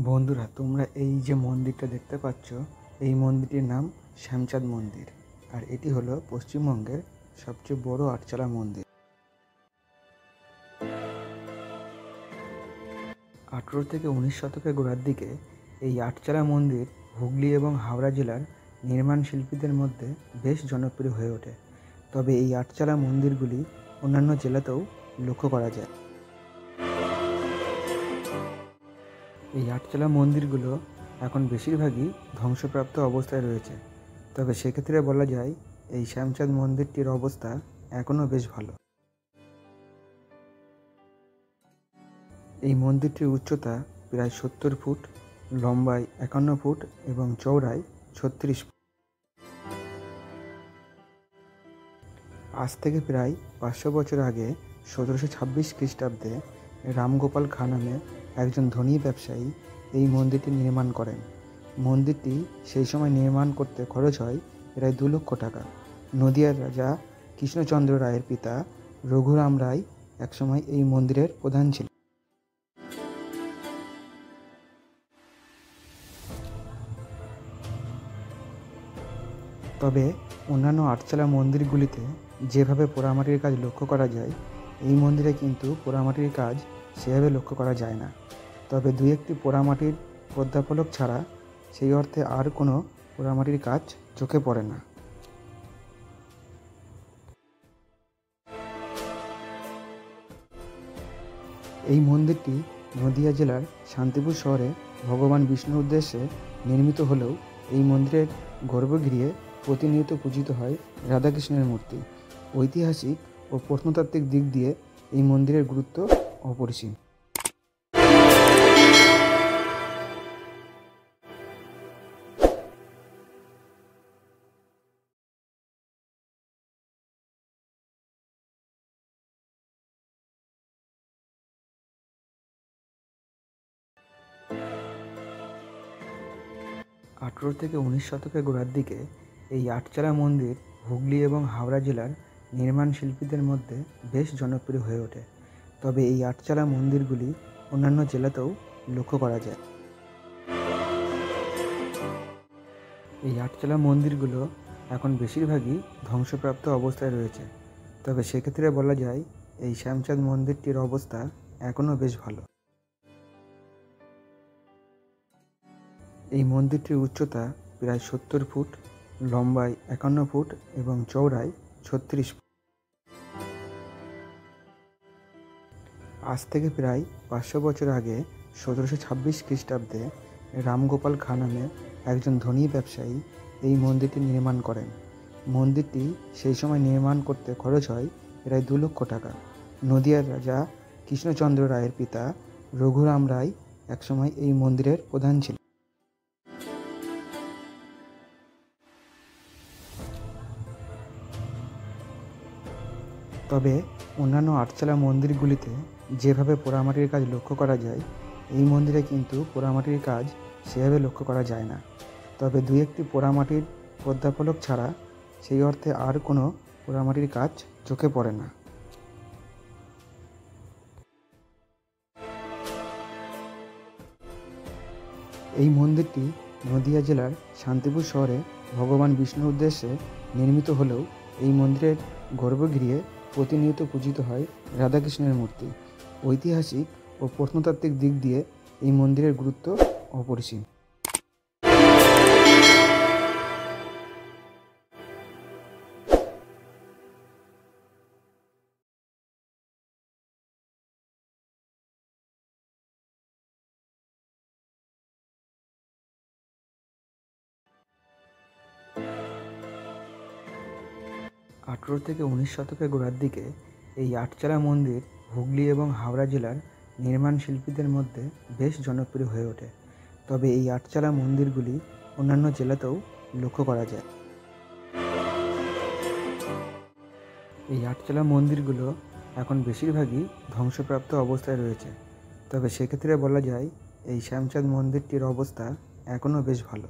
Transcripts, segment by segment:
বন্ধুরা, তোমরা এই যে মন্দিরটা দেখতে পাচ্ছ, এই মন্দিরটির নাম শ্যামচাঁদ মন্দির। আর এটি হলো পশ্চিমবঙ্গের সবচেয়ে বড় আটচালা মন্দির। 18 থেকে 19 শতকের গোড়ার দিকে এই আটচালা মন্দির হুগলি এবং হাওড়া জেলার নির্মাণ শিল্পীদের মধ্যে বেশ জনপ্রিয় হয়ে ওঠে। তবে এই আটচালা মন্দিরগুলি অন্যান্য জেলাতেও লক্ষ্য করা যায়। এই আটচালা মন্দিরগুলো এখন বেশিরভাগই ধ্বংসপ্রাপ্ত অবস্থায় রয়েছে। তবে সেক্ষেত্রে বলা যায় এই শ্যামচাঁদ মন্দিরটির অবস্থা এখনও বেশ ভালো। এই মন্দিরটির উচ্চতা প্রায় 70 ফুট, লম্বায় 51 ফুট এবং চওড়ায় 36 ফুট। আজ থেকে প্রায় 500 বছর আগে 1726 খ্রিস্টাব্দে রামগোপাল খাঁ নামে একজন ধনী ব্যবসায়ী এই মন্দিরটি নির্মাণ করেন। মন্দিরটি সেই সময় নির্মাণ করতে খরচ হয় প্রায় 2 লক্ষ টাকা। নদিয়ার রাজা কৃষ্ণচন্দ্র রায়ের পিতা রঘুরাম রায় একসময় এই মন্দিরের প্রধান ছিলেন। তবে অন্যান্য আটচালা মন্দিরগুলিতে যেভাবে পোড়ামাটির কাজ লক্ষ্য করা যায়, এই মন্দিরে কিন্তু পোড়ামাটির কাজ সেভাবে লক্ষ্য করা যায় না। তবে দু একটি পোড়ামাটির পদ্মাফলক ছাড়া সেই অর্থে আর কোনো পোড়ামাটির কাজ চোখে পড়ে না। এই মন্দিরটি নদিয়া জেলার শান্তিপুর শহরে ভগবান বিষ্ণুর উদ্দেশ্যে নির্মিত হলেও এই মন্দিরের গর্ভগৃহে প্রতিনিয়ত পূজিত হয় রাধাকৃষ্ণের মূর্তি। ঐতিহাসিক ও প্রত্নতাত্ত্বিক দিক দিয়ে এই মন্দিরের গুরুত্ব অপরিসীম। আঠেরো থেকে 19 শতকের গোড়ার দিকে এই আটচালা মন্দির হুগলি এবং হাওড়া জেলার নির্মাণ শিল্পীদের মধ্যে বেশ জনপ্রিয় হয়ে ওঠে। তবে এই আটচালা মন্দিরগুলি অন্যান্য জেলাতেও লক্ষ্য করা যায়। এই আটচালা মন্দিরগুলো এখন বেশিরভাগই ধ্বংসপ্রাপ্ত অবস্থায় রয়েছে। তবে সেক্ষেত্রে বলা যায় এই শ্যামচাঁদ মন্দিরটির অবস্থা এখনও বেশ ভালো। এই মন্দিরটির উচ্চতা প্রায় 70 ফুট, লম্বায় 51 ফুট এবং চওড়ায় 36 ফুট। আজ থেকে প্রায় 500 বছর আগে 1726 খ্রিস্টাব্দে রামগোপাল খাঁ নামে একজন ধনী ব্যবসায়ী এই মন্দিরটি নির্মাণ করেন। মন্দিরটি সেই সময় নির্মাণ করতে খরচ হয় প্রায় 2 লক্ষ টাকা। নদিয়ার রাজা কৃষ্ণচন্দ্র রায়ের পিতা রঘুরাম রায় একসময় এই মন্দিরের প্রধান ছিলেন। তবে অন্যান্য আটচালা মন্দিরগুলিতে যেভাবে পোড়ামাটির কাজ লক্ষ্য করা যায়, এই মন্দিরে কিন্তু পোড়ামাটির কাজ সেভাবে লক্ষ্য করা যায় না। তবে দু একটি পোড়ামাটির পদ্মাফলক ছাড়া সেই অর্থে আর কোনো পোড়ামাটির কাজ চোখে পড়ে না। এই মন্দিরটি নদিয়া জেলার শান্তিপুর শহরে ভগবান বিষ্ণুর উদ্দেশ্যে নির্মিত হলেও এই মন্দিরের গর্ভগৃহে প্রতিনিয়ত পূজিত হয় রাধাকৃষ্ণের মূর্তি। ঐতিহাসিক ও প্রত্নতাত্ত্বিক দিক দিয়ে এই মন্দিরের গুরুত্ব অপরিসীম। আঠেরো থেকে 19 শতকের গোড়ার দিকে এই আটচালা মন্দির হুগলি এবং হাওড়া জেলার নির্মাণ শিল্পীদের মধ্যে বেশ জনপ্রিয় হয়ে ওঠে। তবে এই আটচালা মন্দিরগুলি অন্যান্য জেলাতেও লক্ষ্য করা যায়। এই আটচালা মন্দিরগুলো এখন বেশিরভাগই ধ্বংসপ্রাপ্ত অবস্থায় রয়েছে। তবে সেক্ষেত্রে বলা যায় এই শ্যামচাঁদ মন্দিরটির অবস্থা এখনও বেশ ভালো।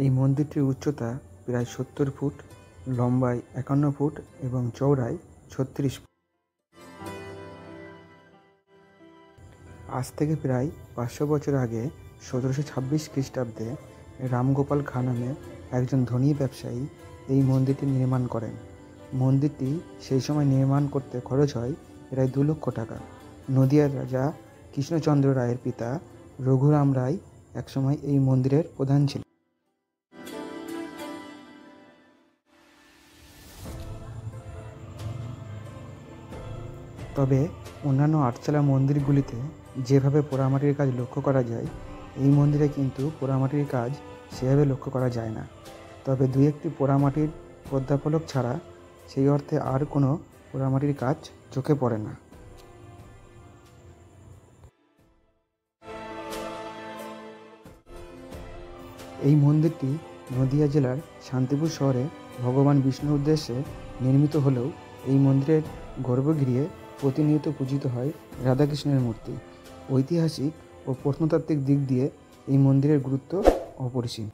এই মন্দিরটির উচ্চতা প্রায় 70 ফুট, লম্বায় 51 ফুট এবং চওড়ায় 36 ফুট। আজ থেকে প্রায় 500 বছর আগে 1726 খ্রিস্টাব্দে রামগোপাল খাঁ নামে একজন ধনী ব্যবসায়ী এই মন্দিরটি নির্মাণ করেন। মন্দিরটি সেই সময় নির্মাণ করতে খরচ হয় প্রায় 2 লক্ষ টাকা। নদিয়ার রাজা কৃষ্ণচন্দ্র রায়ের পিতা রঘুরাম রায় একসময় এই মন্দিরের প্রধান ছিলেন। তবে অন্যান্য আটচালা মন্দিরগুলিতে যেভাবে পোড়ামাটির কাজ লক্ষ্য করা যায়, এই মন্দিরে কিন্তু পোড়ামাটির কাজ সেভাবে লক্ষ্য করা যায় না। তবে দুই একটি পোড়ামাটির পদ্মাফলক ছাড়া সেই অর্থে আর কোনো পোড়ামাটির কাজ চোখে পড়ে না। এই মন্দিরটি নদিয়া জেলার শান্তিপুর শহরে ভগবান বিষ্ণুর উদ্দেশ্যে নির্মিত হলেও এই মন্দিরের গর্ভগৃহে প্রতিনিয়ত পূজিত হয় রাধাকৃষ্ণের মূর্তি। ঐতিহাসিক ও প্রত্নতাত্ত্বিক দিক দিয়ে এই মন্দিরের গুরুত্ব অপরিসীম।